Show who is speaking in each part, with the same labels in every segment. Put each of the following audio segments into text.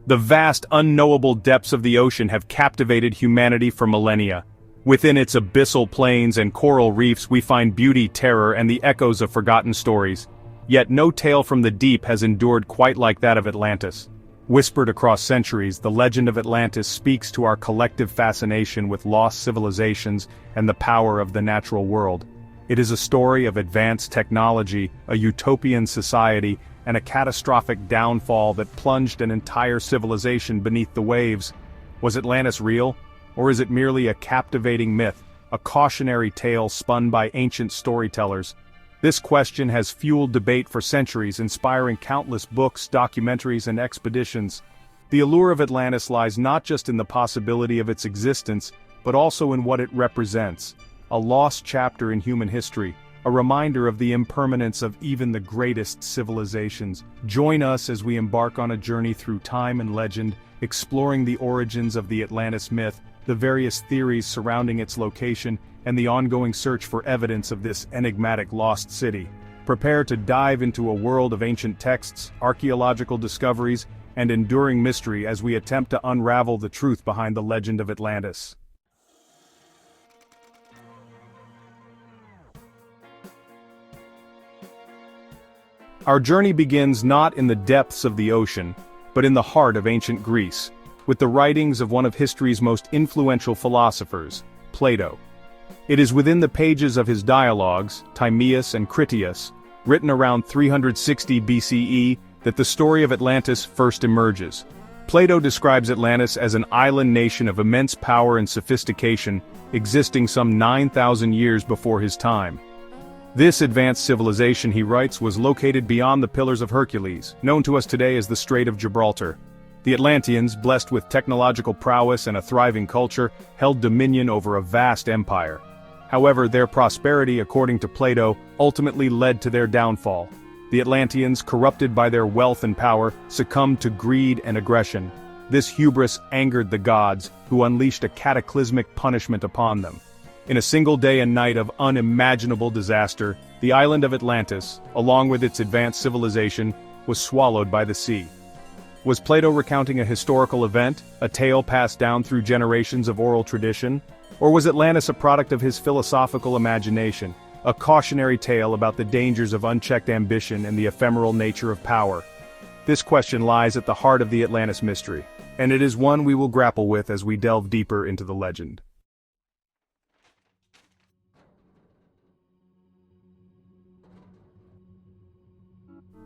Speaker 1: The vast, unknowable depths of the ocean have captivated humanity for millennia. Within its abyssal plains and coral reefs we find beauty, terror, and the echoes of forgotten stories. Yet no tale from the deep has endured quite like that of Atlantis. Whispered across centuries, the legend of Atlantis speaks to our collective fascination with lost civilizations and the power of the natural world. It is a story of advanced technology, a utopian society, and a catastrophic downfall that plunged an entire civilization beneath the waves. Was Atlantis real? Or is it merely a captivating myth, a cautionary tale spun by ancient storytellers? This question has fueled debate for centuries, inspiring countless books, documentaries, and expeditions. The allure of Atlantis lies not just in the possibility of its existence, but also in what it represents. A lost chapter in human history, a reminder of the impermanence of even the greatest civilizations. Join us as we embark on a journey through time and legend, exploring the origins of the Atlantis myth, the various theories surrounding its location, and the ongoing search for evidence of this enigmatic lost city. Prepare to dive into a world of ancient texts, archaeological discoveries, and enduring mystery as we attempt to unravel the truth behind the legend of Atlantis. Our journey begins not in the depths of the ocean, but in the heart of ancient Greece, with the writings of one of history's most influential philosophers, Plato. It is within the pages of his dialogues, Timaeus and Critias, written around 360 BCE, that the story of Atlantis first emerges. Plato describes Atlantis as an island nation of immense power and sophistication, existing some 9,000 years before his time. This advanced civilization, he writes, was located beyond the Pillars of Hercules, known to us today as the Strait of Gibraltar. The Atlanteans, blessed with technological prowess and a thriving culture, held dominion over a vast empire. However, their prosperity, according to Plato, ultimately led to their downfall. The Atlanteans, corrupted by their wealth and power, succumbed to greed and aggression. This hubris angered the gods, who unleashed a cataclysmic punishment upon them. In a single day and night of unimaginable disaster, the island of Atlantis, along with its advanced civilization, was swallowed by the sea. Was Plato recounting a historical event, a tale passed down through generations of oral tradition? Or was Atlantis a product of his philosophical imagination, a cautionary tale about the dangers of unchecked ambition and the ephemeral nature of power? This question lies at the heart of the Atlantis mystery, and it is one we will grapple with as we delve deeper into the legend.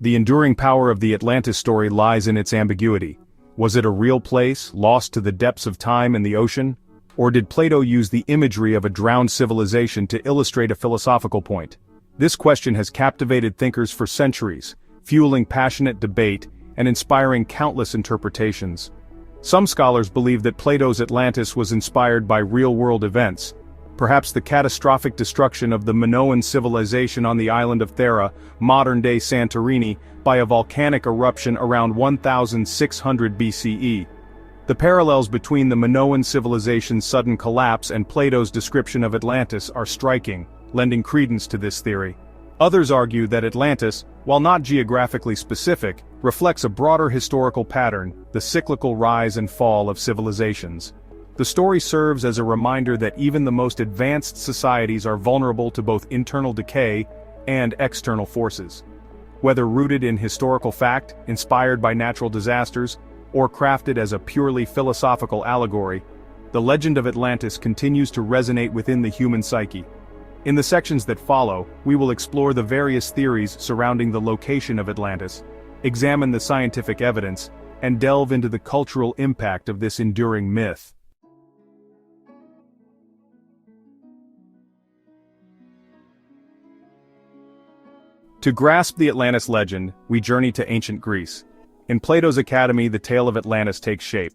Speaker 1: The enduring power of the Atlantis story lies in its ambiguity. Was it a real place, lost to the depths of time and the ocean? Or did Plato use the imagery of a drowned civilization to illustrate a philosophical point? This question has captivated thinkers for centuries, fueling passionate debate and inspiring countless interpretations. Some scholars believe that Plato's Atlantis was inspired by real-world events, perhaps the catastrophic destruction of the Minoan civilization on the island of Thera, modern-day Santorini, by a volcanic eruption around 1600 BCE. The parallels between the Minoan civilization's sudden collapse and Plato's description of Atlantis are striking, lending credence to this theory. Others argue that Atlantis, while not geographically specific, reflects a broader historical pattern, the cyclical rise and fall of civilizations. The story serves as a reminder that even the most advanced societies are vulnerable to both internal decay and external forces. Whether rooted in historical fact, inspired by natural disasters, or crafted as a purely philosophical allegory, the legend of Atlantis continues to resonate within the human psyche. In the sections that follow, we will explore the various theories surrounding the location of Atlantis, examine the scientific evidence, and delve into the cultural impact of this enduring myth. To grasp the Atlantis legend, we journey to ancient Greece. In Plato's Academy, the tale of Atlantis takes shape.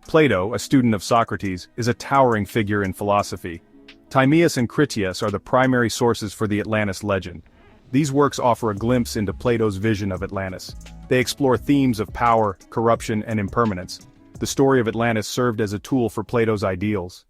Speaker 1: Plato, a student of Socrates, is a towering figure in philosophy. Timaeus and Critias are the primary sources for the Atlantis legend. These works offer a glimpse into Plato's vision of Atlantis. They explore themes of power, corruption, and impermanence. The story of Atlantis served as a tool for Plato's ideals.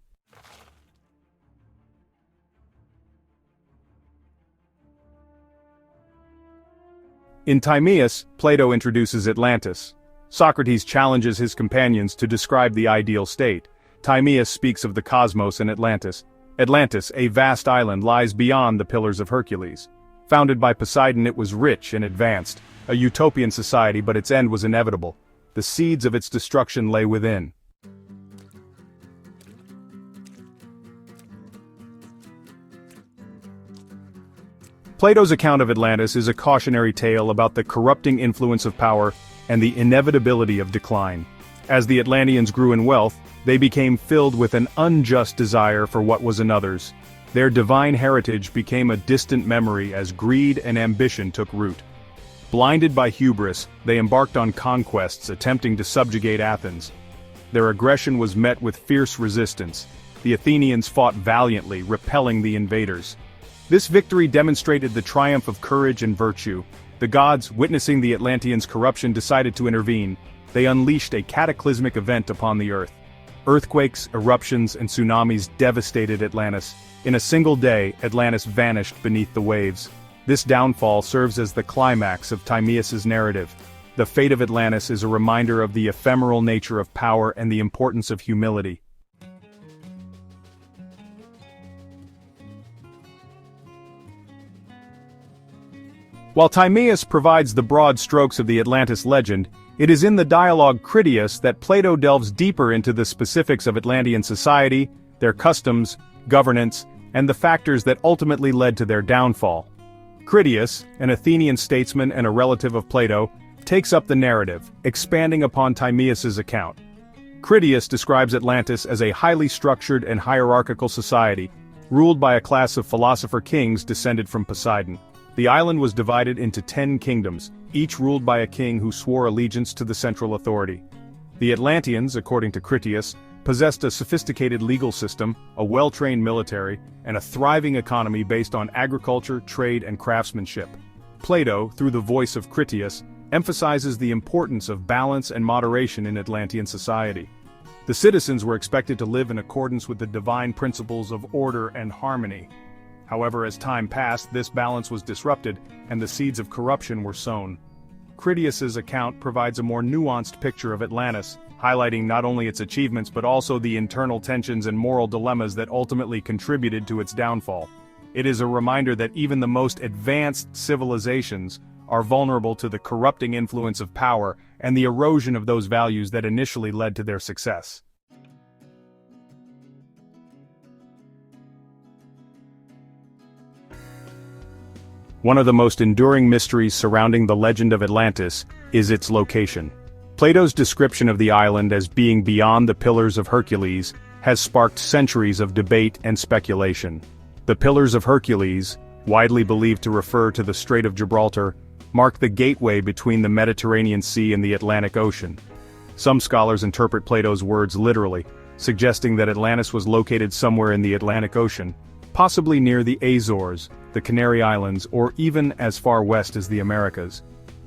Speaker 1: In Timaeus, Plato introduces Atlantis. Socrates challenges his companions to describe the ideal state. Timaeus speaks of the cosmos and Atlantis. Atlantis, a vast island, lies beyond the Pillars of Hercules. Founded by Poseidon, it was rich and advanced, a utopian society, but its end was inevitable. The seeds of its destruction lay within. Plato's account of Atlantis is a cautionary tale about the corrupting influence of power and the inevitability of decline. As the Atlanteans grew in wealth, they became filled with an unjust desire for what was another's. Their divine heritage became a distant memory as greed and ambition took root. Blinded by hubris, they embarked on conquests attempting to subjugate Athens. Their aggression was met with fierce resistance. The Athenians fought valiantly, repelling the invaders. This victory demonstrated the triumph of courage and virtue. The gods, witnessing the Atlanteans' corruption, decided to intervene. They unleashed a cataclysmic event upon the earth. Earthquakes, eruptions, and tsunamis devastated Atlantis. In a single day, Atlantis vanished beneath the waves. This downfall serves as the climax of Timaeus' narrative. The fate of Atlantis is a reminder of the ephemeral nature of power and the importance of humility. While Timaeus provides the broad strokes of the Atlantis legend, it is in the dialogue Critias that Plato delves deeper into the specifics of Atlantean society, their customs, governance, and the factors that ultimately led to their downfall. Critias, an Athenian statesman and a relative of Plato, takes up the narrative, expanding upon Timaeus' account. Critias describes Atlantis as a highly structured and hierarchical society, ruled by a class of philosopher kings descended from Poseidon. The island was divided into 10 kingdoms, each ruled by a king who swore allegiance to the central authority. The Atlanteans, according to Critias, possessed a sophisticated legal system, a well-trained military, and a thriving economy based on agriculture, trade, and craftsmanship. Plato, through the voice of Critias, emphasizes the importance of balance and moderation in Atlantean society. The citizens were expected to live in accordance with the divine principles of order and harmony. However, as time passed, this balance was disrupted, and the seeds of corruption were sown. Critias' account provides a more nuanced picture of Atlantis, highlighting not only its achievements but also the internal tensions and moral dilemmas that ultimately contributed to its downfall. It is a reminder that even the most advanced civilizations are vulnerable to the corrupting influence of power and the erosion of those values that initially led to their success. One of the most enduring mysteries surrounding the legend of Atlantis is its location. Plato's description of the island as being beyond the Pillars of Hercules has sparked centuries of debate and speculation. The Pillars of Hercules, widely believed to refer to the Strait of Gibraltar, mark the gateway between the Mediterranean Sea and the Atlantic Ocean. Some scholars interpret Plato's words literally, suggesting that Atlantis was located somewhere in the Atlantic Ocean, possibly near the Azores, the Canary Islands, or even as far west as the Americas.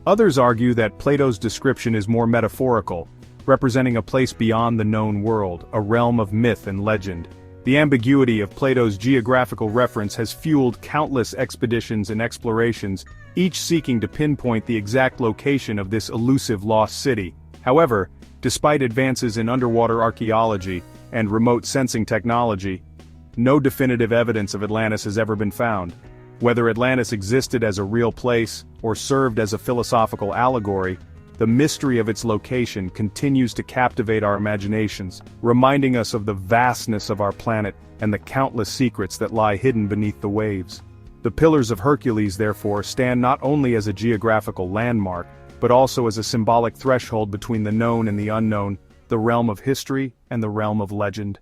Speaker 1: Others argue that Plato's description is more metaphorical, representing a place beyond the known world, a realm of myth and legend. The ambiguity of Plato's geographical reference has fueled countless expeditions and explorations, each seeking to pinpoint the exact location of this elusive lost city. However, despite advances in underwater archaeology and remote sensing technology, no definitive evidence of Atlantis has ever been found. Whether Atlantis existed as a real place or served as a philosophical allegory, the mystery of its location continues to captivate our imaginations, reminding us of the vastness of our planet and the countless secrets that lie hidden beneath the waves. The Pillars of Hercules, therefore, stand not only as a geographical landmark, but also as a symbolic threshold between the known and the unknown, the realm of history and the realm of legend.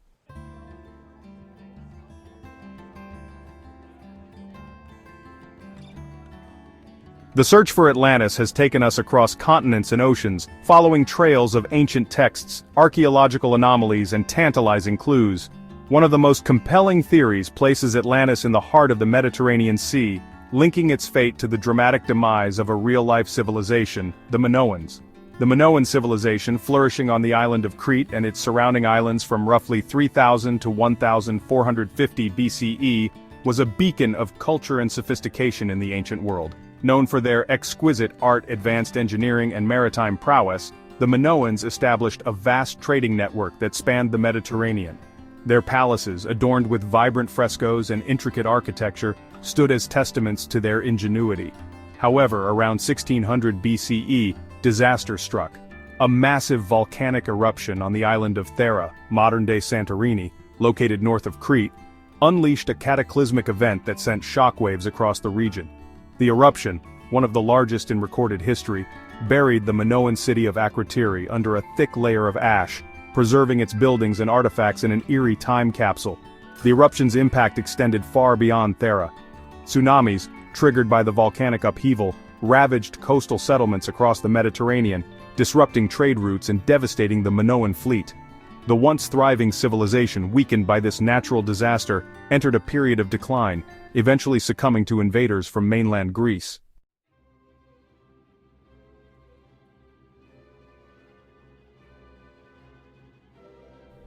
Speaker 1: The search for Atlantis has taken us across continents and oceans, following trails of ancient texts, archaeological anomalies, and tantalizing clues. One of the most compelling theories places Atlantis in the heart of the Mediterranean Sea, linking its fate to the dramatic demise of a real-life civilization, the Minoans. The Minoan civilization, flourishing on the island of Crete and its surrounding islands from roughly 3000 to 1450 BCE, was a beacon of culture and sophistication in the ancient world. Known for their exquisite art, advanced engineering, and maritime prowess, the Minoans established a vast trading network that spanned the Mediterranean. Their palaces, adorned with vibrant frescoes and intricate architecture, stood as testaments to their ingenuity. However, around 1600 BCE, disaster struck. A massive volcanic eruption on the island of Thera, modern-day Santorini, located north of Crete, unleashed a cataclysmic event that sent shockwaves across the region. The eruption, one of the largest in recorded history, buried the Minoan city of Akrotiri under a thick layer of ash, preserving its buildings and artifacts in an eerie time capsule. The eruption's impact extended far beyond Thera. Tsunamis, triggered by the volcanic upheaval, ravaged coastal settlements across the Mediterranean, disrupting trade routes and devastating the Minoan fleet. The once thriving civilization, weakened by this natural disaster, entered a period of decline, eventually succumbing to invaders from mainland Greece.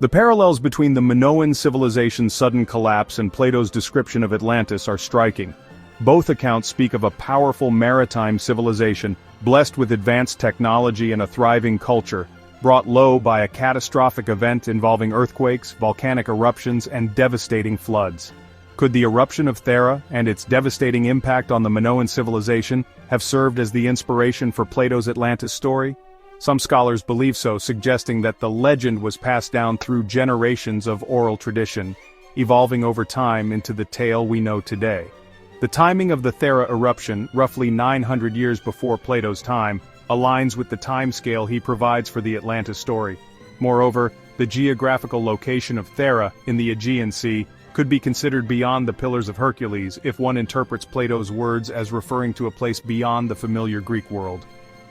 Speaker 1: The parallels between the Minoan civilization's sudden collapse and Plato's description of Atlantis are striking. Both accounts speak of a powerful maritime civilization, blessed with advanced technology and a thriving culture, brought low by a catastrophic event involving earthquakes, volcanic eruptions, and devastating floods. Could the eruption of Thera and its devastating impact on the Minoan civilization have served as the inspiration for Plato's Atlantis story? Some scholars believe so, suggesting that the legend was passed down through generations of oral tradition, evolving over time into the tale we know today. The timing of the Thera eruption, roughly 900 years before Plato's time, aligns with the timescale he provides for the Atlantis story. Moreover, the geographical location of Thera in the Aegean Sea could be considered beyond the Pillars of Hercules if one interprets Plato's words as referring to a place beyond the familiar Greek world.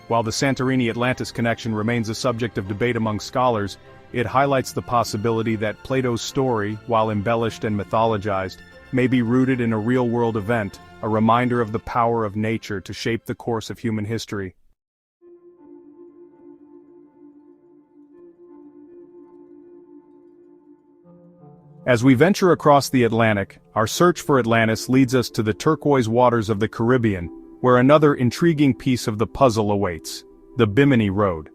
Speaker 1: While the Santorini-Atlantis connection remains a subject of debate among scholars, it highlights the possibility that Plato's story, while embellished and mythologized, may be rooted in a real-world event, a reminder of the power of nature to shape the course of human history. As we venture across the Atlantic, our search for Atlantis leads us to the turquoise waters of the Caribbean, where another intriguing piece of the puzzle awaits: the Bimini Road.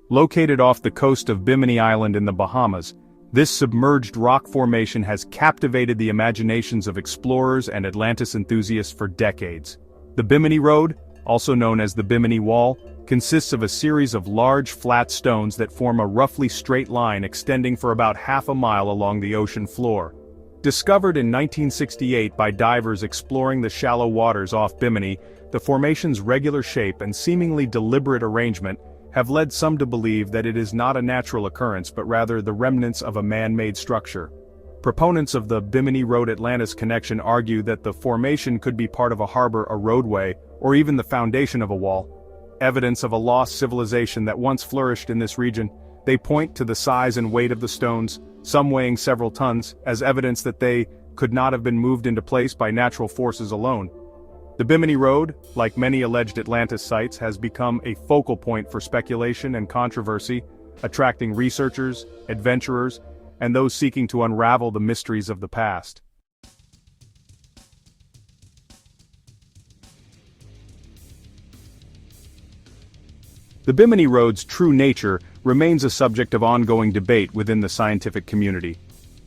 Speaker 1: Located off the coast of Bimini Island in the Bahamas, this submerged rock formation has captivated the imaginations of explorers and Atlantis enthusiasts for decades. The Bimini Road, also known as the Bimini Wall, consists of a series of large flat stones that form a roughly straight line extending for about half a mile along the ocean floor. Discovered in 1968 by divers exploring the shallow waters off Bimini, the formation's regular shape and seemingly deliberate arrangement have led some to believe that it is not a natural occurrence but rather the remnants of a man-made structure. Proponents of the Bimini Road-Atlantis connection argue that the formation could be part of a harbor, a roadway, or even the foundation of a wall. Evidence of a lost civilization that once flourished in this region, they point to the size and weight of the stones, some weighing several tons, as evidence that they could not have been moved into place by natural forces alone. The Bimini Road, like many alleged Atlantis sites, has become a focal point for speculation and controversy, attracting researchers, adventurers, and those seeking to unravel the mysteries of the past. The Bimini Road's true nature remains a subject of ongoing debate within the scientific community.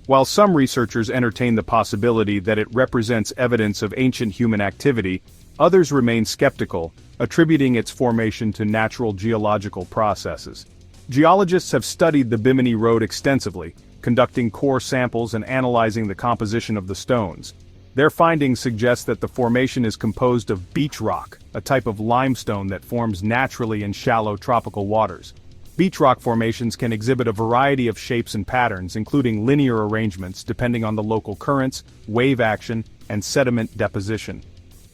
Speaker 1: While some researchers entertain the possibility that it represents evidence of ancient human activity, others remain skeptical, attributing its formation to natural geological processes. Geologists have studied the Bimini Road extensively, conducting core samples and analyzing the composition of the stones. Their findings suggest that the formation is composed of beach rock, a type of limestone that forms naturally in shallow tropical waters. Beach rock formations can exhibit a variety of shapes and patterns, including linear arrangements depending on the local currents, wave action, and sediment deposition.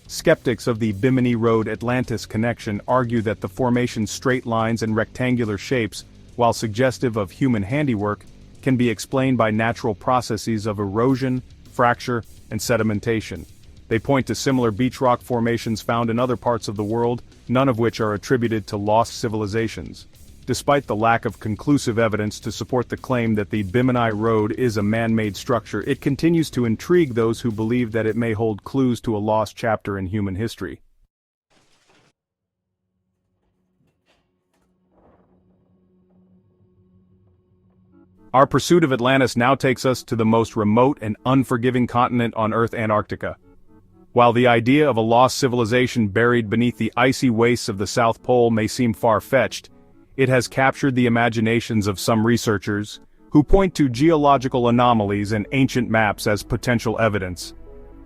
Speaker 1: Skeptics of the Bimini Road-Atlantis connection argue that the formation's straight lines and rectangular shapes, while suggestive of human handiwork, can be explained by natural processes of erosion, fracture, and sedimentation. They point to similar beach rock formations found in other parts of the world, none of which are attributed to lost civilizations. Despite the lack of conclusive evidence to support the claim that the Bimini Road is a man-made structure, it continues to intrigue those who believe that it may hold clues to a lost chapter in human history. Our pursuit of Atlantis now takes us to the most remote and unforgiving continent on Earth, Antarctica. While the idea of a lost civilization buried beneath the icy wastes of the South Pole may seem far-fetched, it has captured the imaginations of some researchers, who point to geological anomalies and ancient maps as potential evidence.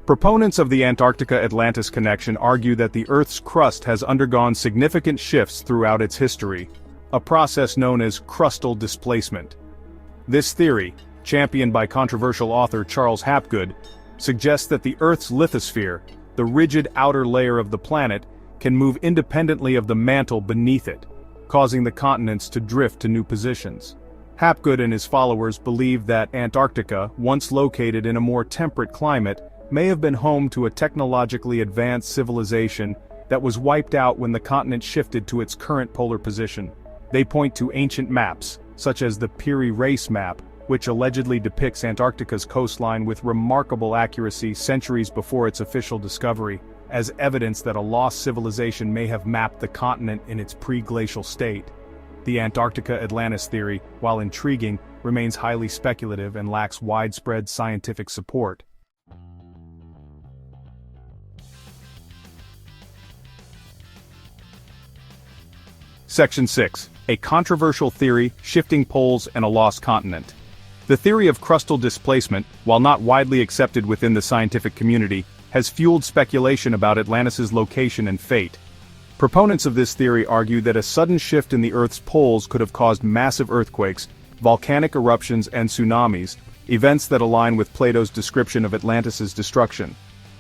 Speaker 1: Proponents of the Antarctica-Atlantis connection argue that the Earth's crust has undergone significant shifts throughout its history, a process known as crustal displacement. This theory, championed by controversial author Charles Hapgood, suggests that the Earth's lithosphere, the rigid outer layer of the planet, can move independently of the mantle beneath it, causing the continents to drift to new positions. Hapgood and his followers believe that Antarctica, once located in a more temperate climate, may have been home to a technologically advanced civilization that was wiped out when the continent shifted to its current polar position. They point to ancient maps, such as the Piri Reis map, which allegedly depicts Antarctica's coastline with remarkable accuracy centuries before its official discovery, as evidence that a lost civilization may have mapped the continent in its pre-glacial state. The Antarctica-Atlantis theory, while intriguing, remains highly speculative and lacks widespread scientific support. Section 6. A controversial theory, shifting poles and a lost continent. The theory of crustal displacement, while not widely accepted within the scientific community, has fueled speculation about Atlantis' location and fate. Proponents of this theory argue that a sudden shift in the Earth's poles could have caused massive earthquakes, volcanic eruptions and tsunamis, events that align with Plato's description of Atlantis' destruction.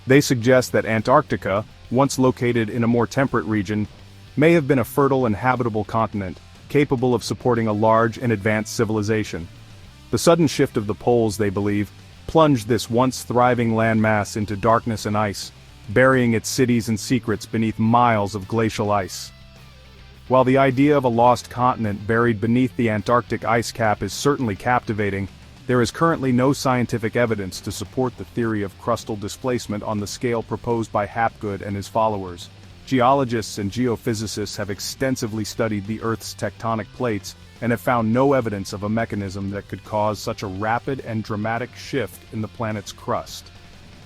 Speaker 1: They suggest that Antarctica, once located in a more temperate region, may have been a fertile and habitable continent, capable of supporting a large and advanced civilization. The sudden shift of the poles, they believe, plunged this once thriving landmass into darkness and ice, burying its cities and secrets beneath miles of glacial ice. While the idea of a lost continent buried beneath the Antarctic ice cap is certainly captivating, there is currently no scientific evidence to support the theory of crustal displacement on the scale proposed by Hapgood and his followers. Geologists and geophysicists have extensively studied the Earth's tectonic plates and have found no evidence of a mechanism that could cause such a rapid and dramatic shift in the planet's crust.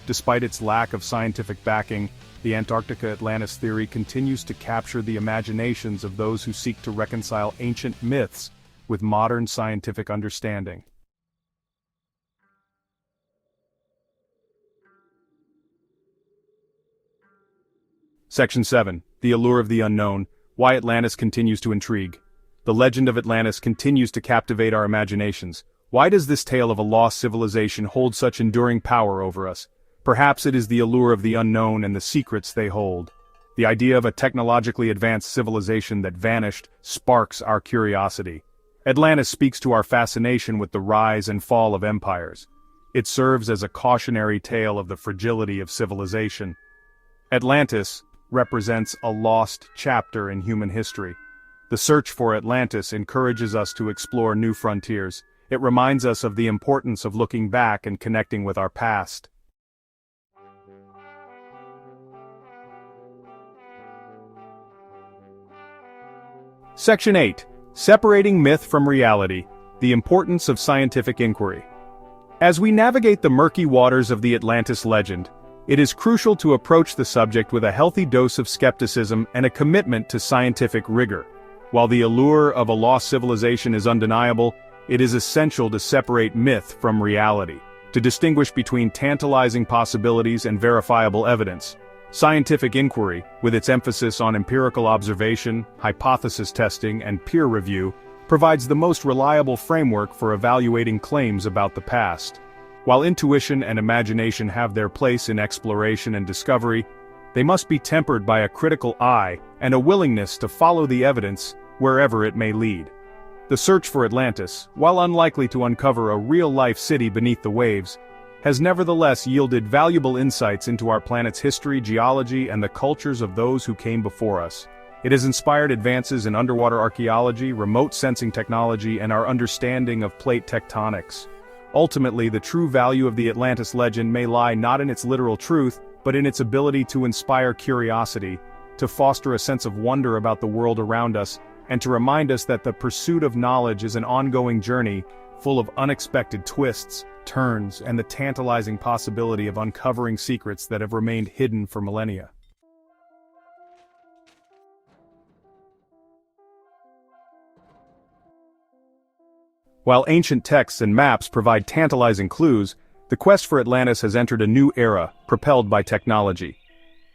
Speaker 1: Despite its lack of scientific backing, the Antarctica-Atlantis theory continues to capture the imaginations of those who seek to reconcile ancient myths with modern scientific understanding. Section 7. The Allure of the Unknown, Why Atlantis Continues to Intrigue. The legend of Atlantis continues to captivate our imaginations. Why does this tale of a lost civilization hold such enduring power over us? Perhaps it is the allure of the unknown and the secrets they hold. The idea of a technologically advanced civilization that vanished sparks our curiosity. Atlantis speaks to our fascination with the rise and fall of empires. It serves as a cautionary tale of the fragility of civilization. Atlantis represents a lost chapter in human history. The search for Atlantis encourages us to explore new frontiers. It reminds us of the importance of looking back and connecting with our past. Section 8. Separating Myth from Reality, The Importance of Scientific Inquiry. As we navigate the murky waters of the Atlantis legend, it is crucial to approach the subject with a healthy dose of skepticism and a commitment to scientific rigor. While the allure of a lost civilization is undeniable, it is essential to separate myth from reality, to distinguish between tantalizing possibilities and verifiable evidence. Scientific inquiry, with its emphasis on empirical observation, hypothesis testing, and peer review, provides the most reliable framework for evaluating claims about the past. While intuition and imagination have their place in exploration and discovery, they must be tempered by a critical eye and a willingness to follow the evidence wherever it may lead. The search for Atlantis, while unlikely to uncover a real-life city beneath the waves, has nevertheless yielded valuable insights into our planet's history, geology, and the cultures of those who came before us. It has inspired advances in underwater archaeology, remote sensing technology, and our understanding of plate tectonics. Ultimately, the true value of the Atlantis legend may lie not in its literal truth, but in its ability to inspire curiosity, to foster a sense of wonder about the world around us, and to remind us that the pursuit of knowledge is an ongoing journey full of unexpected twists, turns, and the tantalizing possibility of uncovering secrets that have remained hidden for millennia. While ancient texts and maps provide tantalizing clues, the quest for Atlantis has entered a new era, propelled by technology.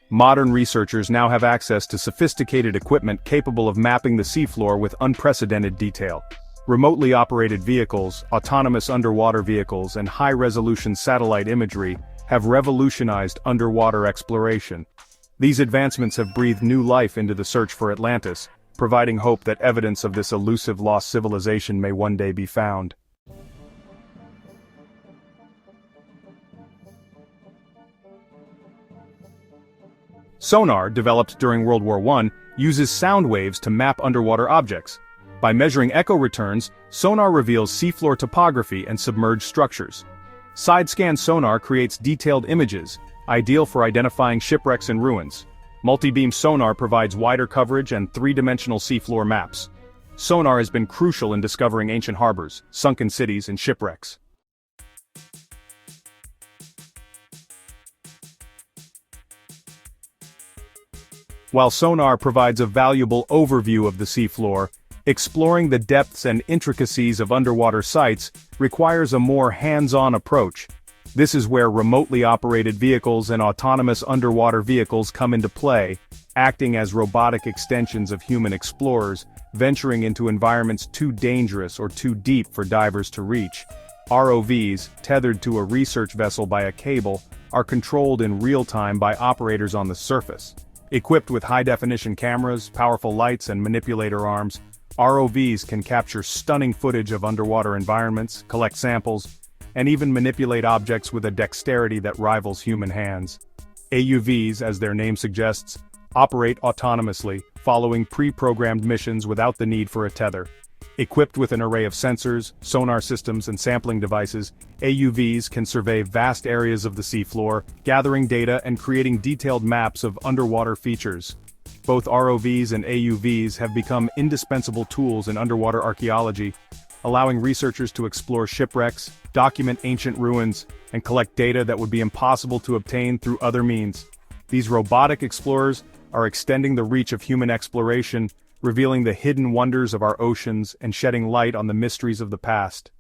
Speaker 1: Modern researchers now have access to sophisticated equipment capable of mapping the seafloor with unprecedented detail. Remotely operated vehicles, autonomous underwater vehicles, and high-resolution satellite imagery have revolutionized underwater exploration. These advancements have breathed new life into the search for Atlantis, providing hope that evidence of this elusive lost civilization may one day be found. Sonar, developed during World War I, uses sound waves to map underwater objects. By measuring echo returns, sonar reveals seafloor topography and submerged structures. Side-scan sonar creates detailed images, ideal for identifying shipwrecks and ruins. Multi-beam sonar provides wider coverage and three-dimensional seafloor maps. Sonar has been crucial in discovering ancient harbors, sunken cities, and shipwrecks. While sonar provides a valuable overview of the seafloor, exploring the depths and intricacies of underwater sites requires a more hands-on approach. This is where remotely operated vehicles and autonomous underwater vehicles come into play, acting as robotic extensions of human explorers, venturing into environments too dangerous or too deep for divers to reach. ROVs, tethered to a research vessel by a cable, are controlled in real time by operators on the surface. Equipped with high-definition cameras, powerful lights, and manipulator arms, ROVs can capture stunning footage of underwater environments, collect samples, and even manipulate objects with a dexterity that rivals human hands. AUVs, as their name suggests, operate autonomously, following pre-programmed missions without the need for a tether. Equipped with an array of sensors, sonar systems, and sampling devices, AUVs can survey vast areas of the seafloor, gathering data and creating detailed maps of underwater features. Both ROVs and AUVs have become indispensable tools in underwater archaeology, allowing researchers to explore shipwrecks, document ancient ruins, and collect data that would be impossible to obtain through other means. These robotic explorers are extending the reach of human exploration, revealing the hidden wonders of our oceans and shedding light on the mysteries of the past.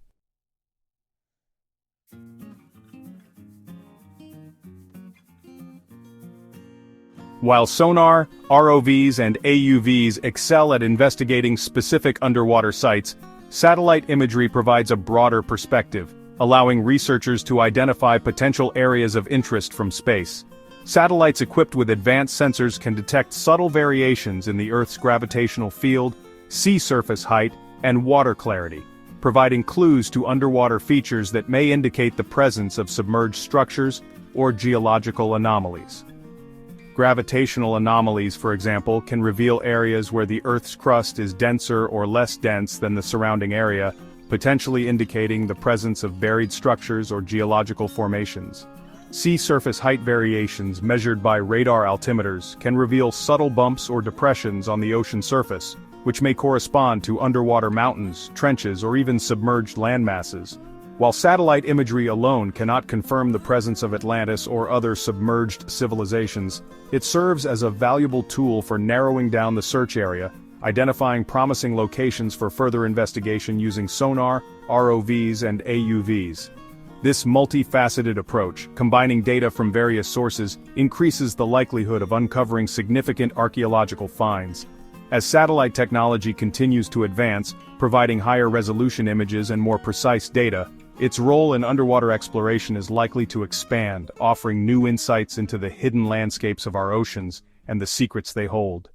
Speaker 1: While sonar, ROVs, and AUVs excel at investigating specific underwater sites, satellite imagery provides a broader perspective, allowing researchers to identify potential areas of interest from space. Satellites equipped with advanced sensors can detect subtle variations in the Earth's gravitational field, sea surface height, and water clarity, providing clues to underwater features that may indicate the presence of submerged structures or geological anomalies. Gravitational anomalies, for example, can reveal areas where the Earth's crust is denser or less dense than the surrounding area, potentially indicating the presence of buried structures or geological formations. Sea surface height variations measured by radar altimeters can reveal subtle bumps or depressions on the ocean surface, which may correspond to underwater mountains, trenches, or even submerged landmasses. While satellite imagery alone cannot confirm the presence of Atlantis or other submerged civilizations, it serves as a valuable tool for narrowing down the search area, identifying promising locations for further investigation using sonar, ROVs, and AUVs. This multifaceted approach, combining data from various sources, increases the likelihood of uncovering significant archaeological finds. As satellite technology continues to advance, providing higher resolution images and more precise data, its role in underwater exploration is likely to expand, offering new insights into the hidden landscapes of our oceans and the secrets they hold.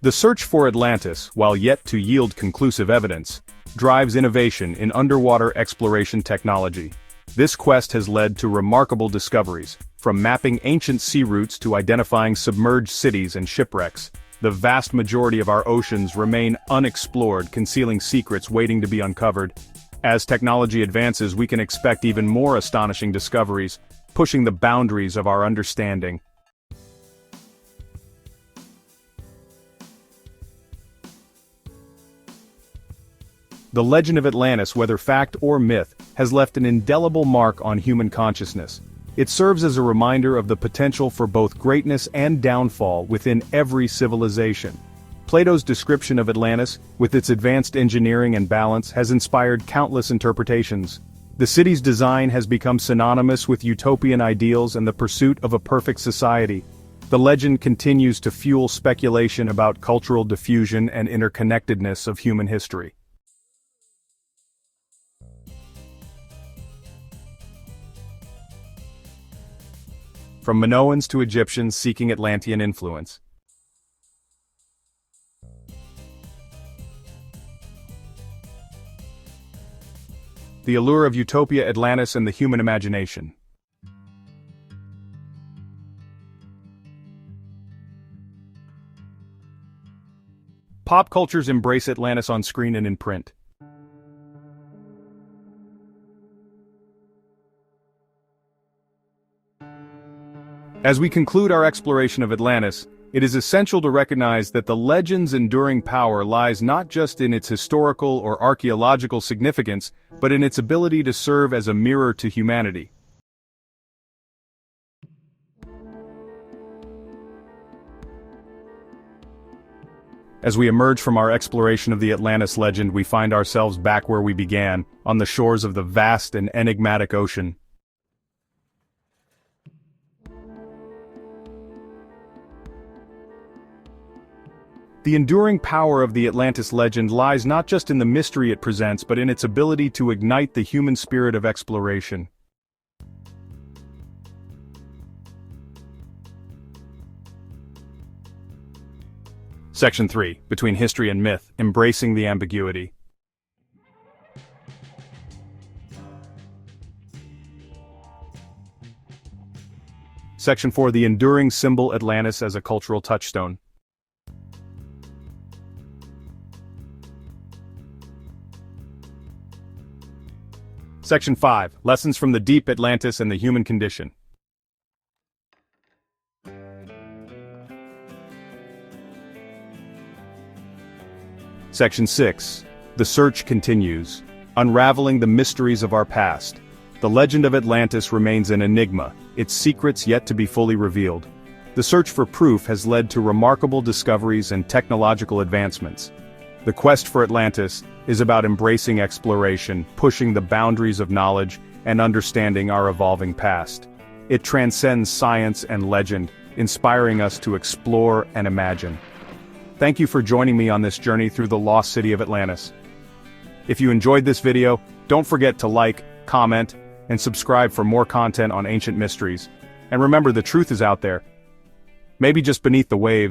Speaker 1: The search for Atlantis, while yet to yield conclusive evidence, drives innovation in underwater exploration technology. This quest has led to remarkable discoveries, from mapping ancient sea routes to identifying submerged cities and shipwrecks. The vast majority of our oceans remain unexplored, concealing secrets waiting to be uncovered. As technology advances, we can expect even more astonishing discoveries, pushing the boundaries of our understanding. The legend of Atlantis, whether fact or myth, has left an indelible mark on human consciousness. It serves as a reminder of the potential for both greatness and downfall within every civilization. Plato's description of Atlantis, with its advanced engineering and balance, has inspired countless interpretations. The city's design has become synonymous with utopian ideals and the pursuit of a perfect society. The legend continues to fuel speculation about cultural diffusion and interconnectedness of human history. From Minoans to Egyptians seeking Atlantean influence. The allure of Utopia, Atlantis, and the human imagination. Pop culture's embrace Atlantis on screen and in print. As we conclude our exploration of Atlantis, it is essential to recognize that the legend's enduring power lies not just in its historical or archaeological significance, but in its ability to serve as a mirror to humanity. As we emerge from our exploration of the Atlantis legend, we find ourselves back where we began, on the shores of the vast and enigmatic ocean. The enduring power of the Atlantis legend lies not just in the mystery it presents, but in its ability to ignite the human spirit of exploration. Section 3. Between History and Myth, Embracing the Ambiguity. Section 4. The enduring symbol Atlantis as a cultural touchstone. Section 5. Lessons from the Deep, Atlantis and the Human Condition. Section 6. The Search Continues. Unraveling the Mysteries of Our Past. The legend of Atlantis remains an enigma, its secrets yet to be fully revealed. The search for proof has led to remarkable discoveries and technological advancements. The quest for Atlantis is about embracing exploration, pushing the boundaries of knowledge, and understanding our evolving past. It transcends science and legend, inspiring us to explore and imagine. Thank you for joining me on this journey through the lost city of Atlantis. If you enjoyed this video, don't forget to like, comment, and subscribe for more content on ancient mysteries. And remember, the truth is out there. Maybe just beneath the waves.